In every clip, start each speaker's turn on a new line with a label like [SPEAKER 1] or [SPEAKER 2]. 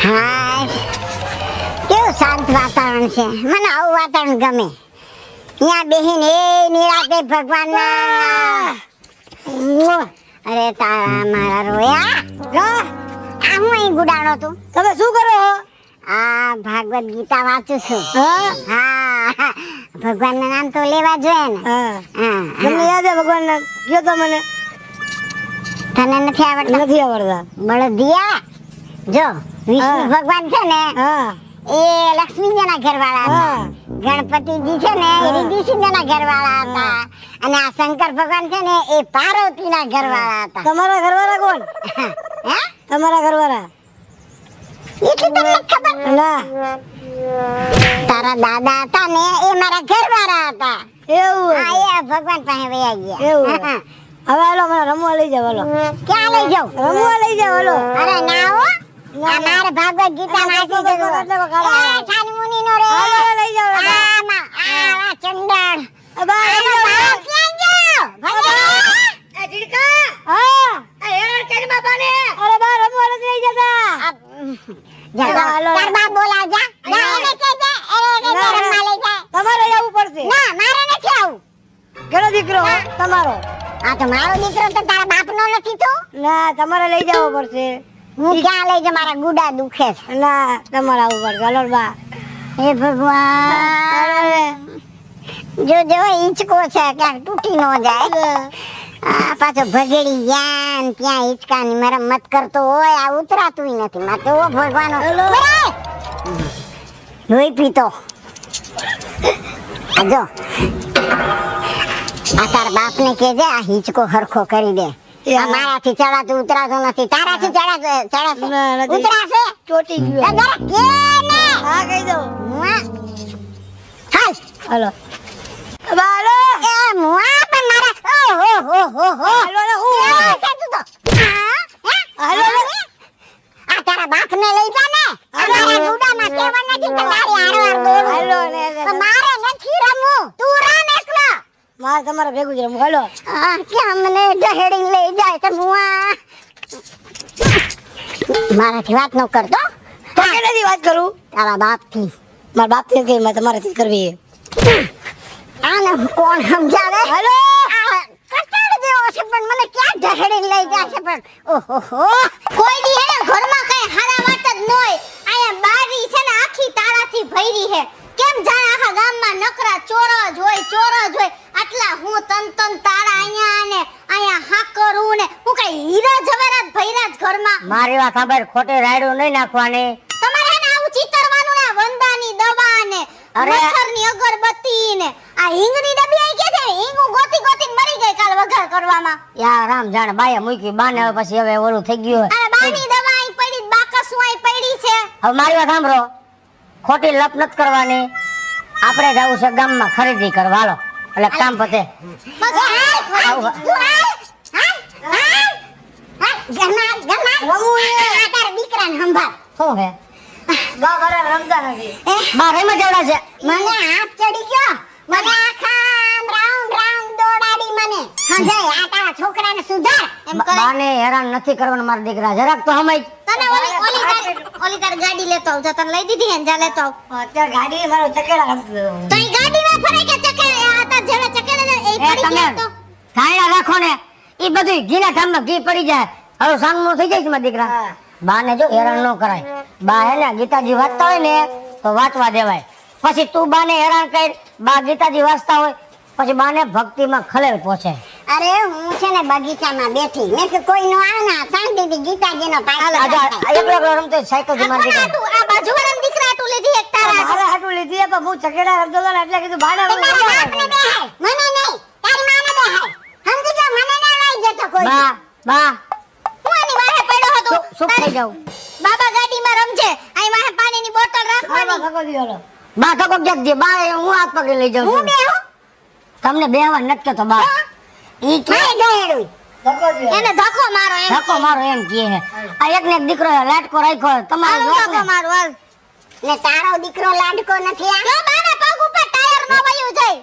[SPEAKER 1] હા, કેવું શાંત વાતાવરણ છે. મને આવું વાતાવરણ ગમે. ત્યાં બેહીને એ નિરાતે ભગવાનના અરે તારા મારા રોયા આ હું અહીં ગુડાણો તું.
[SPEAKER 2] તમે શું કરો છો?
[SPEAKER 1] આ ભાગવત ગીતા વાંચું છું. હા, ભગવાનના નામ તો લેવા જોઈએ ને.
[SPEAKER 2] હા, તમને યાદ છે ભગવાન નામ? કયો તો મને.
[SPEAKER 1] તને નથી આવડતા?
[SPEAKER 2] નથી આવડતા.
[SPEAKER 1] બળદિયા જો વિષ્ણુ ભગવાન છે ને
[SPEAKER 2] હા
[SPEAKER 1] એ લક્ષ્મીજીના ઘરવાળા હતા. ગણપતિજી છે ને એ રિદ્ધિસિંહના ઘરવાળા હતા. અને આ શંકર ભગવાન છે ને એ પાર્વતીના ઘરવાળા હતા.
[SPEAKER 2] તમારા ઘરવાળા કોણ?
[SPEAKER 1] હે?
[SPEAKER 2] તમારા ઘરવાળા
[SPEAKER 1] એટલી તમને ખબર
[SPEAKER 2] ના.
[SPEAKER 1] તારા દાદા હતા ને એ મારા ઘરવાળા હતા.
[SPEAKER 2] એવું
[SPEAKER 1] હા, એ ભગવાન પાસે વયા ગયા.
[SPEAKER 2] એવું હવે હાલો મને રમવા લઈ જાવ. હાલો
[SPEAKER 1] ક્યાં લઈ જાઉં?
[SPEAKER 2] રમવા લઈ જાવ. હાલો
[SPEAKER 1] અરે ના હો, આ મારે ભાગવત ગીતા વાંચી છે. છાની મુની નો રે
[SPEAKER 2] લઈ જાવ.
[SPEAKER 1] આ ચંડળ
[SPEAKER 2] બા લઈ જાવ.
[SPEAKER 1] ક્યાં જાવ?
[SPEAKER 2] એ જીડકા હા એ હેરાન કરી બાપાને. અરે બા રમવા નથી લઈ જતા.
[SPEAKER 1] તાર બાપ બોલાવ જા. જા એને કે દે, એને કે રમવા લઈ જાય.
[SPEAKER 2] તમારે આવવું પડશે.
[SPEAKER 1] ના, મારે નથી આવું.
[SPEAKER 2] ઘણો દીકરો તમારો.
[SPEAKER 1] આ તો મારો દીકરો તો તારા બાપનો નથી તું.
[SPEAKER 2] ના તમારે લઈ જવો પડશે.
[SPEAKER 1] હું ક્યાં લઈ જાઉં? મારા ગુડા દુખે છે.
[SPEAKER 2] ના તમારે આવવું પડશે. હાલો બા.
[SPEAKER 1] હે ભગવાન, જો જો હિંચકો છે ક્યાંક તૂટી ન જાય. આ પાછો ભગેડી જ્ઞાન ત્યાં હિંચકાની મરમ્મત કરતો હોય આ ઉતરાતું નથી. માં તો ભગવાન લોહી પીતો. આ જો આ તારા બાપને કહેજે આ હિંચકો હરખો કરી દે. આ મારાથી ચડાતું ઉતરાતું નથી. તારાથી ચડાશે ઉતરાશે.
[SPEAKER 2] ચોટી ગયો.
[SPEAKER 1] જરા કે ને.
[SPEAKER 2] હા કહી દઉં.
[SPEAKER 1] હાલ
[SPEAKER 2] હાલો બા હાલો.
[SPEAKER 1] એ મુઆ પણ મારા ઓહો
[SPEAKER 2] હાલો ને હું
[SPEAKER 1] હાલો આ તારા બાપને લઈ જા ને. અમારા ગુડામાં કેવા નથી કે તારી હારવાર દોડું.
[SPEAKER 2] હાલો ને
[SPEAKER 1] મારે નથી રમવું. તું રમ એકલો.
[SPEAKER 2] મારે તમારે ભેગું જ રમવું. હાલો
[SPEAKER 1] ક્યાં મને ઢહેડીને લઈ જાય તો મુઆ. મારાથી વાત ન કરતો.
[SPEAKER 2] તો કેનાથી વાત કરું?
[SPEAKER 1] તારા બાપથી.
[SPEAKER 2] મારા બાપથી નથી મારે તમારાથી જ કરવી.
[SPEAKER 1] આને કોણ સમજાવે?
[SPEAKER 2] હાલો
[SPEAKER 1] કટાડ જેવો છે પણ મને ક્યાં ઢહેડીને લઈ જાય છે પણ ઓહો
[SPEAKER 3] કોઈ દી હે ને ઘરમાં કઈ હારા વાત જ ન હોય. આયા બારી છે ને આખી તાળાથી ભરી હે. કેમ જાણે આખા ગામમાં નકરા ચોર જ હોય. આટલા હું તન તાળા આયા ને આયા હાકરું ને હું કઈ હીરા જવેરાત ભર્યા જ ઘરમાં.
[SPEAKER 2] મારી વાત ખબર ખોટે રાયડું નહીં નાખવાની.
[SPEAKER 3] તમારે હે ને આવું ચીતરવાનું ને વંદાની દવા ને મચ્છરની અગરબત્તી ને આ હિંગની ડબ્બી આઈ કે છે હિંગુ ગોતી મરી ગઈ કાલ વઘાર કરવામાં.
[SPEAKER 2] યા રામ જાણે બાયા મૂકી બાને હવે પછી હવે ઓલું થઈ ગયું.
[SPEAKER 3] અરે બાની દવા આઈ પડી બાકસું આઈ પડી છે.
[SPEAKER 2] હવે મારી વાત સાંભળો ખોટી લપ નત કરવાની. આપણે જવું છે ગામમાં ખરીદી કરવા. હાલો એટલે કામ પતે.
[SPEAKER 1] દીકરાને સંભાળ.
[SPEAKER 2] શું હે બા મારે રમતા નથી. બા રેમાં જવડા છે.
[SPEAKER 1] મને હાથ ચડી ગયો. મને આખા રાઉન્ડ દોડાડી મને. સમજાય આ તારા છોકરાને સુધાર.
[SPEAKER 2] બાને હેરાન નથી કરવાનું મારા દીકરા. જરાક તો સમજ.
[SPEAKER 3] તને ઓલી તાર ગાડી લેતો આવ. તને લઈ દીધી હે જા લેતો આવ.
[SPEAKER 2] અત્યારે ગાડી મારો ચકેડા રમતો.
[SPEAKER 3] તો ઈ ગાડીમાં ફરે કે ચકેડા આ તાર જેવા ચકેડા ને એ પડી ગયા તો
[SPEAKER 2] કાયડા રાખો ને ઈ બધું ઘીના ઠામમાં ઘી પડી જાય. હવે સાંગનો થઈ જાય છે મારા દીકરા. બાને જો હેરાન ન કરાય. બા હે ને ગીતાજી વાંચતા હોય ને તો વાંચવા દેવાય. પછી તું બાને હેરાન કર. બા ગીતાજી વાંચતા હોય પછી બાને ભક્તિમાં ખલેલ પહોંચે.
[SPEAKER 1] અરે હું છે ને બગીચામાં બેઠી મેં કે કોઈ નો આના શાંતિથી ગીતાજીનો
[SPEAKER 2] એકલો રમતો સાયકલ થી મારી દીકરા.
[SPEAKER 3] તું આ બાજુવાળા દીકરા તું લીધી એક તારા
[SPEAKER 2] મારા હાટું લીધી પણ હું ચકેડા રમતો હતો ને એટલે કીધું બાને
[SPEAKER 1] મને નહીં તારી માને બેહાય. સમજી ગયો? મને ના લઈ જતો કોઈ.
[SPEAKER 2] બા
[SPEAKER 3] હું આની વાહે પડ્યો હતો.
[SPEAKER 2] શું થઈ જાવ.
[SPEAKER 3] બાબા ગાડીમાં રમજે. અહીં વાહે પાણીની બોટલ રાખવાની.
[SPEAKER 2] થકો દીધો બા થકો જગ દે. બા હું હાથ પકડી લઈ જાઉં
[SPEAKER 1] હું
[SPEAKER 2] છું.
[SPEAKER 1] બેહું?
[SPEAKER 2] તમને બેહવા નથી કેતો બા. ઈ કે
[SPEAKER 1] મારે દહેડું.
[SPEAKER 3] એને ધક્કો મારો એમ
[SPEAKER 2] ધક્કો મારો એમ કહે છે. આ એક ને એક દીકરો લાટકો રાખ્યો તમારો
[SPEAKER 3] હાલ ધક્કો મારો હાલ.
[SPEAKER 1] ને તારો દીકરો લાડકો નથી આ?
[SPEAKER 3] જો બાના પગ ઉપર ટાયર ન વયું જાય.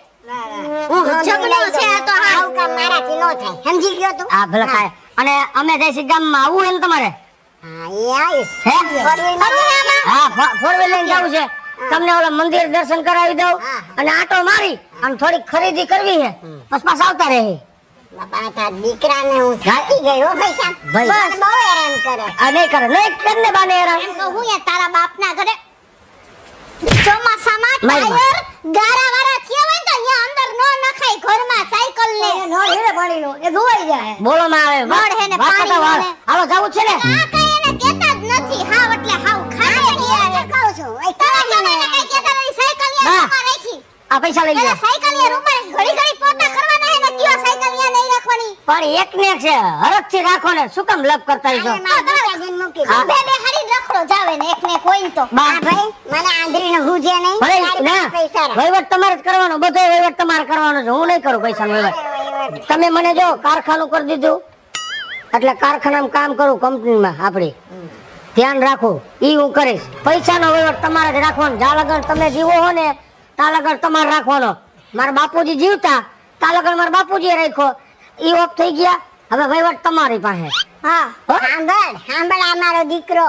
[SPEAKER 3] ઝઘડો છે આ તો હા.
[SPEAKER 1] આવું કામ મારાથી ન થાય. સમજી ગયો તું?
[SPEAKER 2] આ ભલે ખાય. અને અમે જઈશું ગામમાં આવું એમ તમારે.
[SPEAKER 1] હા એ આવીશ
[SPEAKER 2] હે?
[SPEAKER 1] ફરવી ના
[SPEAKER 2] હા ફોર વ્હીલ લઈને જવું છે. તમને ઓલા મંદિર દર્શન કરાવી દઉં
[SPEAKER 1] હા.
[SPEAKER 2] અને આટો મારી આમ થોડીક ખરીદી કરવી છે પછી પાછા આવતા રહે.
[SPEAKER 1] બાપા તાર દીકરાને હું થાકી ગઈ હો ભાઈ સાહેબ
[SPEAKER 2] ભાઈ.
[SPEAKER 1] બસ બહુ હેરાન કરે
[SPEAKER 2] આ નહીં કરે નહીં કરીને બાને હેરાન.
[SPEAKER 3] એમ કહું યાર તારા બાપના ઘરે ચોમાસામાં
[SPEAKER 2] મારી માં.
[SPEAKER 3] ટાયર ગારાવાળા થયા હોય ને તો અહીંયા અંદર નો નખાય ઘરમાં સાયકલ ને
[SPEAKER 2] નળ હે ને પાણીનો એ ધોવાઈ જાય. બોલો માં આવે
[SPEAKER 3] નળ હે ને
[SPEAKER 2] વાત
[SPEAKER 3] પાણીનો
[SPEAKER 2] કરતા વાર.
[SPEAKER 3] ને.
[SPEAKER 2] હાલો જાવું છે ને.
[SPEAKER 3] આ કઈ એને કહેતા જ નથી હાવ એટલે હાવ ખાય ગયા
[SPEAKER 1] કહું છું ઓય
[SPEAKER 3] તારા જમાને કઈ કહેતા નથી સાયકલ યાર
[SPEAKER 2] હા.
[SPEAKER 3] રૂમમાં રાખી
[SPEAKER 2] આ પૈસા લઈ
[SPEAKER 3] પેલા
[SPEAKER 2] લો.
[SPEAKER 3] સાયકલ યાર રૂમમાં ઘડી ઘડી પોતા કરવાના હે ને કયો સાયકલ યાર નહીં રાખવાની
[SPEAKER 2] પણ એક ને એક છે હરખથી રાખો ને શું કામ લપ કરતા છો.
[SPEAKER 1] અને મારા દીકરાજીને મૂકી દો.
[SPEAKER 2] હા.
[SPEAKER 3] બે બે હાડી રખડો જાવે ને એક ને કોઈ તો
[SPEAKER 2] બા
[SPEAKER 1] હા ભાઈ મને આંધળીને હુજે નહીં
[SPEAKER 2] ભલે
[SPEAKER 1] તારી
[SPEAKER 2] ના
[SPEAKER 1] પાસે પૈસા રાખ.
[SPEAKER 2] વહીવટ તમારે જ કરવાનો બધો વહીવટ તમારે કરવાનો છે. હું નહીં કરું પૈસાનો વહીવટ. તમે મને જો કારખાનું કરી દીધું એટલે કારખાનામાં કામ કરું કંપનીમાં આપણી ધ્યાન રાખો ઈ હું કરીશ. પૈસાનો વહીવટ તમારે જ રાખવાનો. જા લગન તમે જીવો હો ને તા લગન તમારે રાખવાનો. મારા બાપુજી જીવતા તા લગન મારા બાપુજીએ રાખ્યો. ઈ ઓફ થઈ ગયા હવે વહીવટ તમારી પાસે.
[SPEAKER 3] હા
[SPEAKER 2] હો?
[SPEAKER 1] સાંભળ આ મારો દીકરો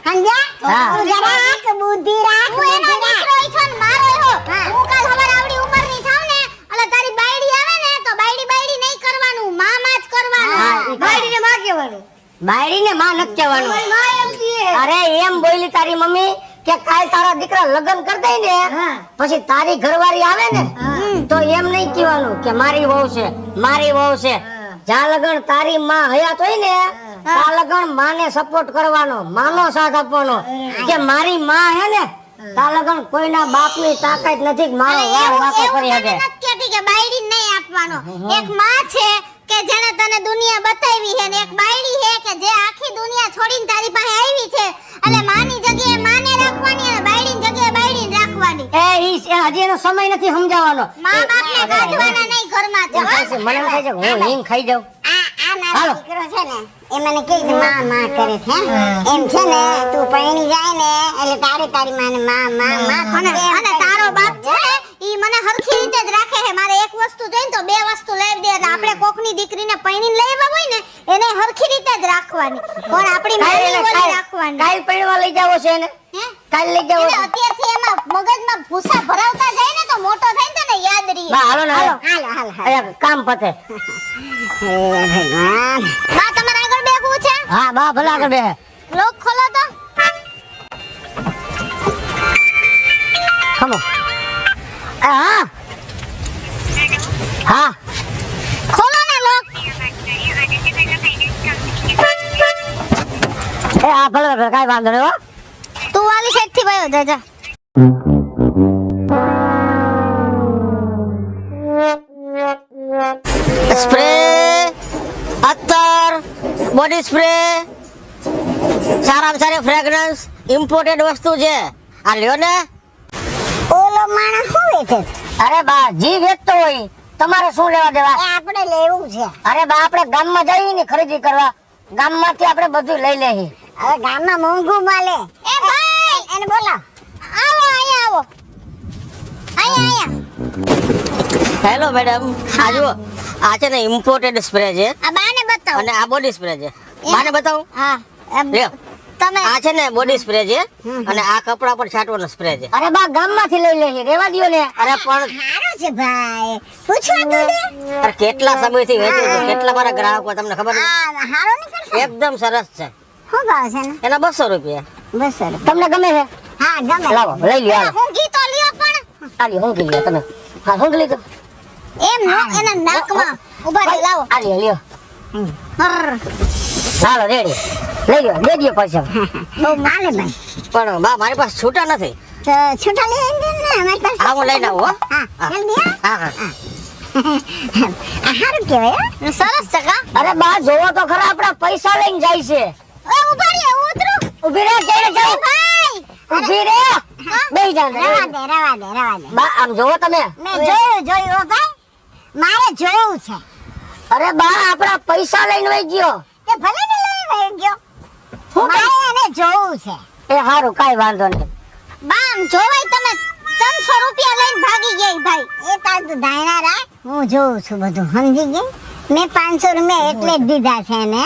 [SPEAKER 1] સમજ્યા
[SPEAKER 2] હા.
[SPEAKER 1] તું જરા રાખ, બુદ્ધિ રાખ,
[SPEAKER 3] હું એનો
[SPEAKER 1] બુદ્ધિ રાખ.
[SPEAKER 3] દીકરો ઈછો ને મારો હો
[SPEAKER 1] હા.
[SPEAKER 3] હું કાલ હવાર આવડી ઉંમરની થાવ ને એટલે તારી બાયડી આવે ને તો બાયડી નહીં કરવાનું મામા જ કરવાનું
[SPEAKER 2] હા, ઈ
[SPEAKER 3] બાયડીને માં કહેવાનું
[SPEAKER 2] બાયડીને માં નથી કહેવાનું.
[SPEAKER 3] માં એમ કહે
[SPEAKER 2] અરે એમ બોલી તારી મમ્મી કે કાલ તારા દીકરા લગ્ન કરી દે ને પછી તારી ઘરવાળી આવે ને તો એમ નહીં કહેવાનું કે મારી વહુ છે મારી વહુ છે. જ્યાં લગન તારી માં હયાત હોય ને ત્યાં લગન માને સપોર્ટ કરવાનો માનો સાથ આપવાનો કે મારી માં હે ને ત્યાં લગન કોઈના બાપની તાકાત નથી કે મારો વાળ વાંકો કરી શકે.
[SPEAKER 3] નથી કહેતી કે બાયડી નહીં આપવાનો એક માં છે કે જેને તને દુનિયા બતાવી છે ને એક બાયડી છે કે જે આખી દુનિયા છોડીને તારી પાસે આવી છે એટલે માની જગ્યાએ માને રાખવાની અને બાયડીની જગ્યાએ બાયડીને રાખવાની
[SPEAKER 2] હજી એનો સમય નથી સમજાવવાનો.
[SPEAKER 3] મા બાપને કાઢવાના નહીં ઘરમાંથી હો.
[SPEAKER 2] મને એમ થાય છે કે હું હિંગ ખાઈ જાઉં.
[SPEAKER 1] આ મારો
[SPEAKER 2] હાલો.
[SPEAKER 1] દીકરો છે ને એ મને કહે છે માં કરે છે એમ છે ને તું પરણી જાય ને એટલે તારી માને માં
[SPEAKER 3] અને તારો બાપ છે ઈ મને હરખી રીતે જ રાખે છે મારે એક વસ્તુ જોઈને તો બે વસ્તુ લઈ દે એટલે આપણે કોકની દીકરીને પૈણીને લઈ આવ્યા હોય ને એને હરખી રીતે જ રાખવાની પણ આપણી મારી બોલી રાખવાની
[SPEAKER 2] કાલ પૈણવા લઈ જાવો છે એને
[SPEAKER 3] હે
[SPEAKER 2] કાલ લઈ જાવો
[SPEAKER 3] એને
[SPEAKER 2] છે.
[SPEAKER 3] અત્યારથી એમાં મગજમાં ભૂસા ભરાવતા જાય ને તો મોટો થાય ને તને યાદ રહે
[SPEAKER 2] બા હાલો ને હાલો
[SPEAKER 1] હાલો
[SPEAKER 2] અહીંયા કામ પતે.
[SPEAKER 1] હે ભગવાન
[SPEAKER 3] બા તમારે આગળ બેહવું છે
[SPEAKER 2] હા બા ભલે આગળ બે.
[SPEAKER 3] લોક ખોલો તો
[SPEAKER 2] ખમો હા હા
[SPEAKER 3] ખોલો ને લોક
[SPEAKER 2] હા ભલે ભલે કાંઈ વાંધો નહીં હો.
[SPEAKER 3] તું વાલી સાઈડ થી વયો જા
[SPEAKER 2] સ્પ્રે અત્તર બોડી સ્પ્રે સારામાં સારી ફ્રેગ્રન્સ ઇમ્પોર્ટેડ વસ્તુ છે આ લ્યો ને.
[SPEAKER 1] ઓલો માણસ શું વેચે છે?
[SPEAKER 2] અરે બા જી વેચતો હોય તમારે શું લેવા દેવા.
[SPEAKER 1] એ આપણે લેવું છે
[SPEAKER 2] અરે બા આપણે ગામમાં જઈએ ને ખરીદી કરવા ગામમાંથી આપણે બધું લઈ લઈએ.
[SPEAKER 1] હવે ગામમાં મોંઘું મળે
[SPEAKER 3] એ ભાઈ
[SPEAKER 1] એને બોલો
[SPEAKER 3] આવો અહીંયા આવો અહીંયા
[SPEAKER 2] હેલો મેડમ આ જુઓ આ છે ને ઇમ્પોર્ટેડ સ્પ્રે છે
[SPEAKER 3] આ બાને બતાવો
[SPEAKER 2] અને આ બોડી સ્પ્રે છે. બાને બતાવું
[SPEAKER 3] હા એમ
[SPEAKER 2] લ્યો.
[SPEAKER 3] તમે
[SPEAKER 2] આ છે ને બોડી સ્પ્રે છે અને આ કપડા પર છાંટવાનો સ્પ્રે છે. અરે બા ગામમાંથી લઈ લઈએ રેવા દ્યો ને. અરે પણ
[SPEAKER 1] સારું છે ભાઈ પૂછવા તો દે
[SPEAKER 2] અરે કેટલા સમયથી વેચું છું કેટલા મારા ગ્રાહકો તમને ખબર છે?
[SPEAKER 1] આ હારો નહીં કરશે
[SPEAKER 2] એકદમ સરસ છે.
[SPEAKER 1] શું ભાવ છે ને
[SPEAKER 2] એના 200 રૂપિયા.
[SPEAKER 1] બસ સર
[SPEAKER 2] તમને ગમે છે?
[SPEAKER 1] હા ગમે
[SPEAKER 2] લાવો લઈ લ્યો હાલો.
[SPEAKER 3] હું ગીતો લ્યો પણ
[SPEAKER 2] આલી ઊંઘી લ્યો તમે. હા ઊંઘી લીધું.
[SPEAKER 3] એમ નો એના નાકમાં ઉભા રહી લાવો
[SPEAKER 2] આલી લ્યો.
[SPEAKER 3] હર.
[SPEAKER 2] હાલો રેડી લઈ લ્યો દે દ્યો પૈસા.
[SPEAKER 1] બહુ માલે ભાઈ
[SPEAKER 2] પણ બા મારી પાસે છૂટા નથી.
[SPEAKER 1] તો છૂટા લઈ આવીને દે ને અમારી પાસે
[SPEAKER 2] હા હું લઈને આવું હો.
[SPEAKER 1] હા જલ્દી
[SPEAKER 2] હા હા
[SPEAKER 1] આ સારું કહેવાય હો.
[SPEAKER 3] સરસ છે કા
[SPEAKER 2] અરે બા જોવો તો ખરા આપણા પૈસા લઈને જાય છે.
[SPEAKER 3] એ ઉભા રહી ઉતરો
[SPEAKER 2] ઊભી રહે જઈને જાઓ.
[SPEAKER 3] ભાઈ
[SPEAKER 2] ઊભી રહે બેહી જા
[SPEAKER 1] રવા દે
[SPEAKER 2] બા આમ જોવો તમે.
[SPEAKER 1] મેં જોયું હો ભાઈ મારે જોયું છે
[SPEAKER 2] અરે બા આપણા પૈસા લઈને વઈ ગયો.
[SPEAKER 1] તે ભલે ને લઈ વહી ગયો
[SPEAKER 2] હું
[SPEAKER 1] મારે એને જોવું છે
[SPEAKER 2] એ હારું કાઈ વાંધો નહીં.
[SPEAKER 3] બામ જોવાય તમે 300 રૂપિયા લઈને ભાગી ગઈ ભાઈ
[SPEAKER 1] એ તાર તું ધાયણા રાખ હું જોઉં છું બધું સમજી ગઈ મેં 500 રૂપિયા એટલે જ દીધા છે એને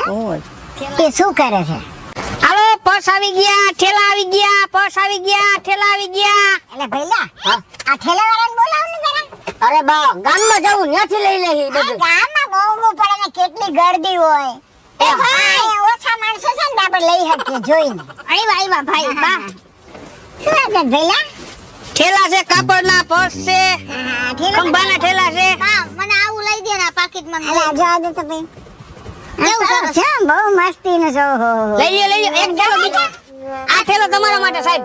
[SPEAKER 1] કે શું કરે છે
[SPEAKER 2] હાલો પર્સ આવી ગયા, ઠેલા આવી ગયા, પર્સ આવી ગયા, ઠેલા આવી ગયા.
[SPEAKER 1] એટલે ભઈલા
[SPEAKER 2] હા?
[SPEAKER 1] આ ઠેલાવાળાને બોલાવો ને જરા.
[SPEAKER 2] અરે બા ગામમાં જવું ત્યાંથી લઈ લે
[SPEAKER 1] આ ગામમાં બહુ પડે ને કેટલી ગળદી હોય.
[SPEAKER 3] એ ભાઈ!
[SPEAKER 1] હા, ઓછા માણસો છે ને તો આપણે લઈ શકીએ જોઈને.
[SPEAKER 3] આવ્યા ભાઈ બા.
[SPEAKER 1] શું વાત છે ભઈલા?
[SPEAKER 2] ઠેલા છે, કાપડના પર્સ છે,
[SPEAKER 1] હા, ઠેલો
[SPEAKER 2] ખંભાના ઠેલા છે.
[SPEAKER 3] બા મને આવું લઈ દે ને આ પાકીટમાં
[SPEAKER 1] અલા જો આ દે તો ભઈ.
[SPEAKER 3] કેવું સરસ?
[SPEAKER 1] છે બહુ મસ્તીનું છે. ઓહો.
[SPEAKER 2] લઈ લ્યો એક ઠેલો બીજો. આ ઠેલો તમારા માટે સાહેબ.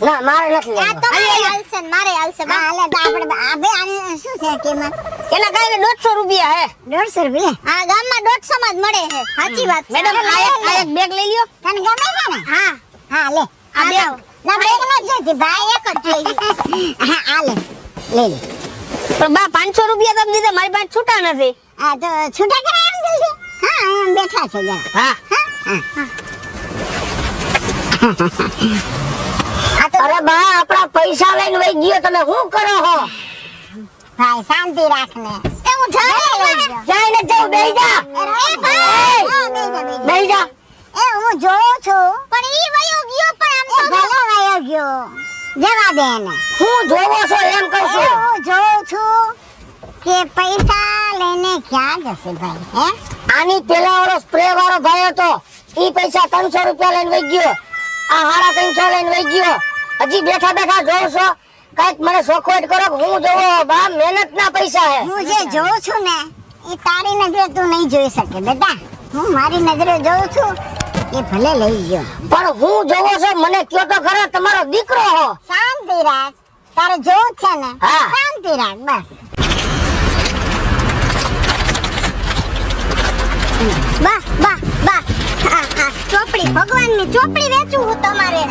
[SPEAKER 2] ના મારે નથી
[SPEAKER 3] આ
[SPEAKER 2] લેવો.
[SPEAKER 3] તો મારે હાલશે ને મારે હાલશે બા.
[SPEAKER 1] હા, લે તો આપણે આ બે આની શું છે કિંમત?
[SPEAKER 2] એના કાંઈ 150 રૂપિયા હે.
[SPEAKER 1] 150 રૂપિયા.
[SPEAKER 3] આ ગામમાં 150 માં જ મળે છે સાચી વાત છે.
[SPEAKER 2] મેડમ આ એક બેગ લઈ લ્યો.
[SPEAKER 1] તને ગમે છે ને?
[SPEAKER 3] હા
[SPEAKER 1] હા લે.
[SPEAKER 3] આ
[SPEAKER 2] બે.
[SPEAKER 3] લાવો.
[SPEAKER 1] ના બેગ ન જોઈતી ભાઈ.
[SPEAKER 3] એક જ જોઈએ.
[SPEAKER 1] હા આ લે. લઈ લે.
[SPEAKER 2] પણ બા 500 રૂપિયા તમે દીધા, મારી પાસે છૂટા નથી.
[SPEAKER 1] આ તો છૂટા કરાય એમ જલ્દી. હા એમ બેઠા છે જરા.
[SPEAKER 2] હા
[SPEAKER 1] આ તો
[SPEAKER 2] અરે બા આપણા પૈસા લઈને વઈ ગયો, તમે શું કરો છો?
[SPEAKER 1] ભાઈ શાંતિ રાખ ને.
[SPEAKER 3] એ હું જાય
[SPEAKER 2] જઈને જાવ, બેહી જા.
[SPEAKER 1] એ ભાઈ. હા, બેહી જા, બેહી જા.
[SPEAKER 2] બેહી જા.
[SPEAKER 1] એ હું જોઉં છું.
[SPEAKER 3] પણ ઈ વયો ગયો પણ આમ
[SPEAKER 1] એ
[SPEAKER 3] તો
[SPEAKER 1] ભલે વયો ગયો. જવા દે એને.
[SPEAKER 2] હું જોવો છો એમ કહું
[SPEAKER 1] એ
[SPEAKER 2] છું.
[SPEAKER 1] હું જોઉં છું કે પૈસા લઈને ક્યાં જશે ભાઈ હે?
[SPEAKER 2] આની પેલા વાળો સ્પ્રે વાળો ભાઈ હતો, ઈ પૈસા 300 રૂપિયા લઈને વઈ ગયો. આ 350 લઈને વઈ ગયો. હજી બેઠા બેઠા જોઉં છો, કઈક મને સોખવટ કરો કે હું જોવો. બા મહેનત ના પૈસા હે.
[SPEAKER 1] હું જે જોઉં છું ને એ તારી નજરે તું નહીં જોઈ શકે બેટા. હું મારી નજરે જોઉં છું એ ભલે લઈ ગયો.
[SPEAKER 2] પણ હું જોવો છો મને કયો તો ખરો, તમારો દીકરો હો.
[SPEAKER 1] શાંતિ રાખ. તારે જોવું જ છે ને?
[SPEAKER 2] હા.
[SPEAKER 1] શાંતિ રાખ બસ.
[SPEAKER 3] બા બા બા આ ચોપડી ભગવાનની ચોપડી વેચું હું તમારે.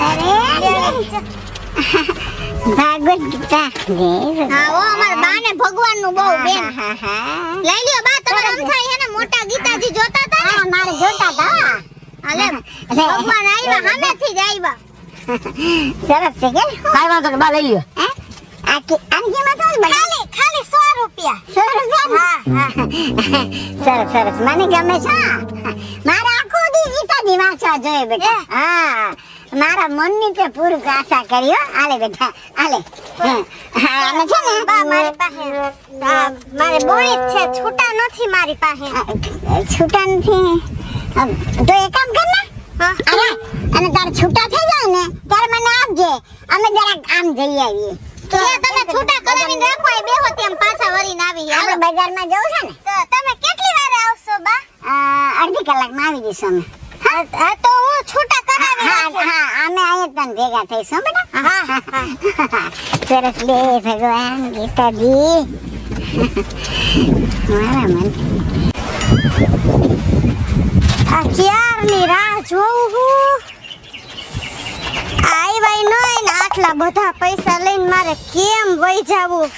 [SPEAKER 1] ભાગવત ગીતા દેવ.
[SPEAKER 3] હા ઓ અમાર બાને ભગવાનનું બહુ બેન.
[SPEAKER 1] હા, હા.
[SPEAKER 3] લઈ લ્યો બા તમે સમજાય હે ને મોટા ગીતાજી જોતા હતા ને.
[SPEAKER 1] હા, મારે જોતા હતા.
[SPEAKER 3] હાલે ભગવાન આવ્યા સામેથી જ આવ્યા.
[SPEAKER 1] સરસ છે કે?
[SPEAKER 2] કાઈ વાંધો નહીં, બા લઈ લ્યો.
[SPEAKER 1] હે? આની કિંમત હોય બને?
[SPEAKER 3] ખાલી 100 રૂપિયા.
[SPEAKER 1] 100 રૂપિયા? સરસ સરસ મને ગમે છે. મારે આખો દી ગીતાજી વાંચવા જોઈએ બેટા. હા મારા મનની તે પૂરી આશા કરી હો. આલે બેટા આલે. હા આને છે ને
[SPEAKER 3] બા મારી પાસે મારે બોળી જ છે છૂટા નથી મારી પાસે.
[SPEAKER 1] છૂટા નથી. તો એક કામ કર ને.
[SPEAKER 3] હા.
[SPEAKER 1] અને તારે છૂટા થઈ જાય ને ત્યારે મને આપજે. અમે જરાક આમ જઈ આવીએ.
[SPEAKER 3] તો તમે છૂટા કરાવીને રાખો એ બેહો તેમ પાછા વળીને આવી. હાલો.
[SPEAKER 1] આપણે બજારમાં જવું છે ને?
[SPEAKER 3] તો તમે કેટલી વારે આવશો બા?
[SPEAKER 1] અડધી કલાકમાં આવી જઈશું અમે.
[SPEAKER 3] હા તો હું છૂટા કરાવી
[SPEAKER 1] હા
[SPEAKER 3] રાખીશ.
[SPEAKER 1] હા અમે અહીંયા તને ભેગા થઈશું હો બેટા.
[SPEAKER 3] હા
[SPEAKER 1] સરસ લે ભગવાન ગીતાજી. મારા મન
[SPEAKER 3] આ ક્યારની રાહ જોઉં હું. આવ્યા નહીં ને આટલા બધા પૈસા લઈને મારે કેમ વહી જાવું.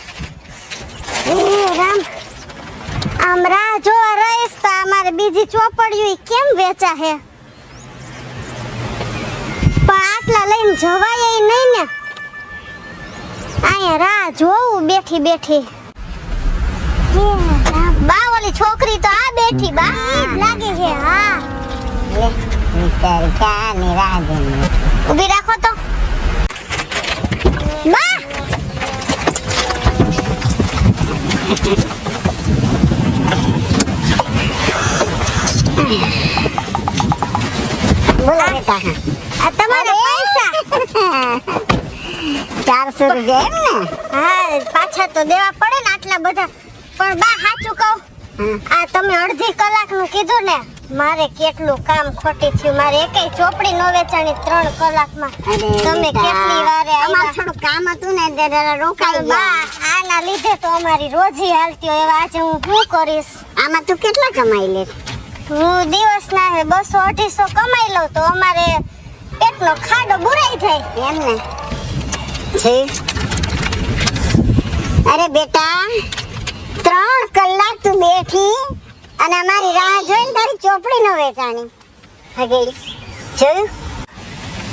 [SPEAKER 3] એ રામ આમ રાહ જોવા રહીશ તો આ મારે બીજી ચોપડીઓ ઈ કેમ વેચા હે. પણ આટલા લઈને જવાય નહીં ને. અહીંયા રાહ જોઉં બેઠી બેઠી. બા ઓલી છોકરી તો આ બેઠી બા ઈ જ લાગે છે. હા
[SPEAKER 1] લે વિચાર ક્યાંની રાહ જોઈને.
[SPEAKER 3] ઊભી રાખો તો બા.
[SPEAKER 1] બોલો બેટા.
[SPEAKER 3] આ તમારા પૈસા.
[SPEAKER 1] 400 રૂપિયા એમ ને?
[SPEAKER 3] હા પાછા તો દેવા પડે ને આટલા બધા. પણ બા સાચું કહું આ તમે અડધી કલાકનું કીધું ને મારે કેટલું કામ ખોટી થયું. મારે એકેય ચોપડી નો વેચાણી 3 કલાકમાં.
[SPEAKER 1] અરે
[SPEAKER 3] તમે
[SPEAKER 1] બેટા,
[SPEAKER 3] કેટલી વારે
[SPEAKER 1] અમારે
[SPEAKER 3] આવ્યા.
[SPEAKER 1] થોડું કામ હતું ને ત્યારે રોકાઈ
[SPEAKER 3] પણ બા
[SPEAKER 1] ગયા.
[SPEAKER 3] આના લીધે તો અમારી રોજી હાલતી હોય. હવે આજે હું શું કરીશ.
[SPEAKER 1] આમાં તું કેટલા કમાઈ લે?
[SPEAKER 3] હું દિવસના 200-250 કમાઈ લઉં તો અમારે પેટનો ખાડો બુરાઈ જાય.
[SPEAKER 1] એમ ને છે? અરે બેટા 3 કલાક તું બેઠી અને અમારી રાહ જોઈને તારી ચોપડી નો વેચાણી હગેલી જોયું?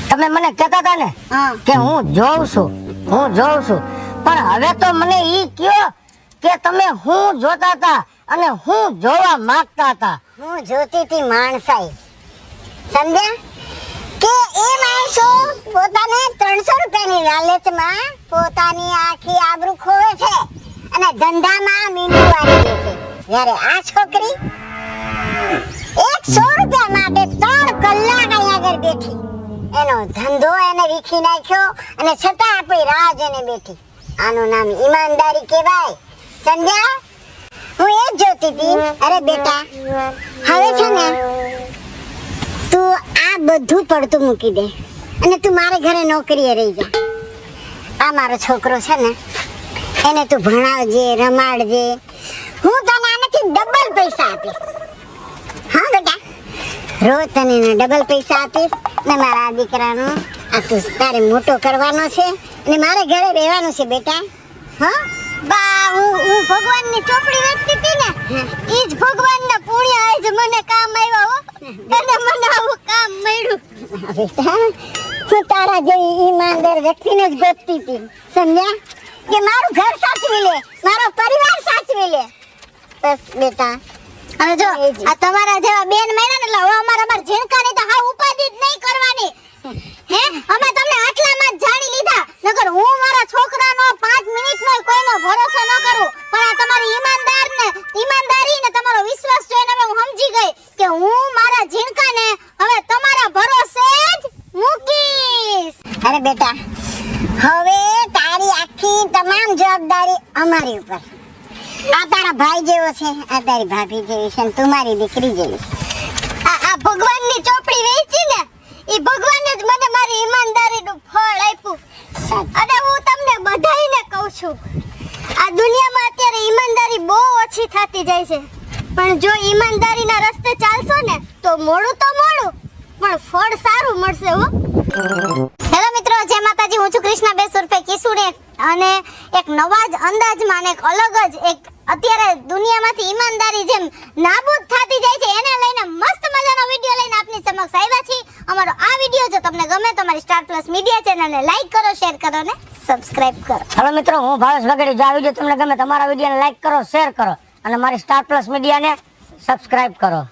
[SPEAKER 2] તમે મને કહેતા હતા ને
[SPEAKER 1] હા
[SPEAKER 2] કે હું જોઉં છું, પણ હવે તો મને ઈ કયો કે તમે હું જોતા હતા અને હું જોવા માંગતા હતા.
[SPEAKER 1] હું જોતી હતી માણસાઈ સમજ્યા? કે એ માણસો પોતાને 300 રૂપિયાની લાલચમાં પોતાની આખી આબરૂ ખોવે છે અને ધંધામાં મીંડું વાળી દે છે. જ્યારે આ છોકરી 100 રૂપિયા માટે 3 કલાક અહીંયા આગળ બેઠી, એનો ધંધો એને વીખી નાખ્યો અને છતાં આપણી રાહ જોઈને બેઠી. આનું નામ ઈમાનદારી કહેવાય. સમજ્યા? હું એ જ જોતી હતી. અરે બેટા, હવે છે ને તું આ બધું પડતું મૂકી દે અને તું મારે ઘરે નોકરીએ રહી જા. આ મારો છોકરો છે ને, એને તું ભણાવજે, રમાડજે. હું તને આનાથી ડબલ પૈસા આપીશ. હા બેટા, રોજ તને એના ડબલ પૈસા આપીશ ને મારા આ દીકરાનો આ તું તારે મોટો કરવાનો છે અને મારે ઘરે રહેવાનું છે બેટા. હા
[SPEAKER 3] બા, હું ભગવાનની ચોપડી વેચતી હતી ને, ઈ જ ભગવાનના પુણ્ય આજ મને કામ આવ્યા હો. અને મને આવું કામ મળ્યું.
[SPEAKER 1] બેટા, હું તારા જેવી ઈમાનદાર વ્યક્તિને જ ગોતતી હતી. સમજ્યા? કે મારું ઘર સાચવી લે, મારો પરિવાર સાચવી લે. બસ બેટા,
[SPEAKER 3] અને જો આ તમારા જેવા બેન મળ્યા ને એટલે હવે અમારા ઝીણકાની તો હા ઉપાધિ જ નહીં કરવાની. હે, અમે તમને આટલામાં જ જાણી લીધા. નકર હું મારા છોકરાનો 5 મિનિટનો કોઈનો ભરોસો ન કરું. પણ આ તમારી ઈમાનદારી ને તમારો વિશ્વાસ જોઈને હવે હું સમજી ગઈ કે હું મારા ઝીણકાને હવે તમારા ભરોસે જ મૂકીશ.
[SPEAKER 1] અરે બેટા, હવે તારી આખી તમામ જવાબદારી અમારી ઉપર. આ તારા ભાઈ જેવો છે, આ તારી ભાભી જેવી છે અને તું મારી દીકરી જેવી.
[SPEAKER 3] આ ભગવાનની ચોપડી વેચી ને, ઈ ભગવાને જ મને મારી ઈમાનદારીનું ફળ આપ્યું. અને હું તમને બધાયને કહું છું, આ દુનિયામાં અત્યારે ઈમાનદારી બહુ ઓછી થતી જાય છે. પણ જો ઈમાનદારીના રસ્તે ચાલશો ને તો મોડું પણ ફળ સારું મળશે હો. હેલો મિત્રો, જય માતાજી. હું છું કૃષ્ણા બેસ ઉર્ફે કિશુડે અને એક નવા જ અંદાજમાં અને એક અલગ જ એક અત્યારે દુનિયામાંથી ઈમાનદારી જેમ નાબૂદ થતી જાય છે એને લઈને મસ્ત મજાનો વિડિયો લઈને આપની સમક્ષ આવ્યા છીએ. અમારો આ વિડિયો જો તમને ગમે તો અમારી સ્ટાર પ્લસ મીડિયા ચેનલને લાઈક કરો, શેર કરો અને સબસ્ક્રાઇબ કરો.
[SPEAKER 2] હેલો મિત્રો, હું ભાવેશ વગેરે. જો આ વિડીયો તમને ગમે તમારા વિડીયોને લાઈક કરો, શેર કરો અને મારી સ્ટાર પ્લસ મીડિયાને સબસ્ક્રાઇબ કરો.